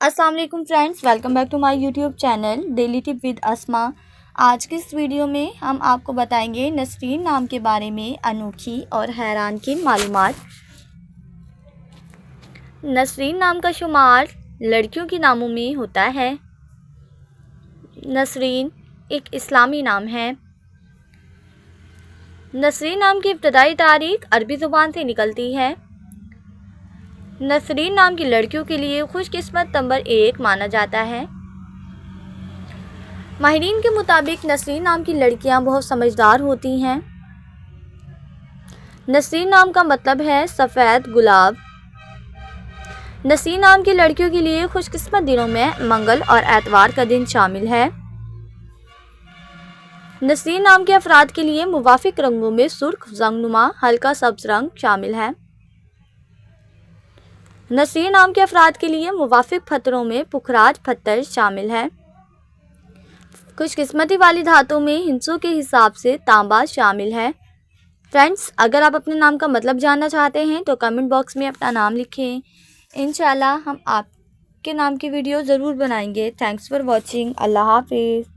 अस्सलाम वालेकुम friends, welcome back to my YouTube channel daily tip with Asma. आज की इस वीडियो में हम आपको बताएंगे नसरीन नाम के बारे में अनोखी और हैरानकुन मालूमात। नसरीन नाम का शुमार लड़कियों के नामों में होता है। नसरीन एक इस्लामी नाम है। नसरीन नाम की इब्तदाई तारीख अरबी ज़ुबान से निकलती है। नसरीन नाम की लड़कियों के लिए खुशकिस्मत नंबर 1 माना जाता है। माहिरीन के मुताबिक नसरीन नाम की लड़कियां बहुत समझदार होती हैं। नसरीन नाम का मतलब है सफ़ेद गुलाब। नसरीन नाम की लड़कियों के लिए खुशकिस्मत दिनों में मंगल और एतवार का दिन शामिल है। नसरीन नाम के अफराद के लिए मुवाफिक रंगों में सुर्ख, जंगनुमा, हल्का सब्ज रंग शामिल है। नसरीन नाम के अफराद के लिए मुवाफिक पत्थरों में पुखराज पत्थर शामिल है। खुशकिस्मती वाली धातुओं में हिंसों के हिसाब से तांबा शामिल है। फ्रेंड्स, अगर आप अपने नाम का मतलब जानना चाहते हैं तो कमेंट बॉक्स में अपना नाम लिखें। इंशाल्लाह हम आपके नाम की वीडियो ज़रूर बनाएंगे। Thanks for watching. अल्लाह हाफिज़।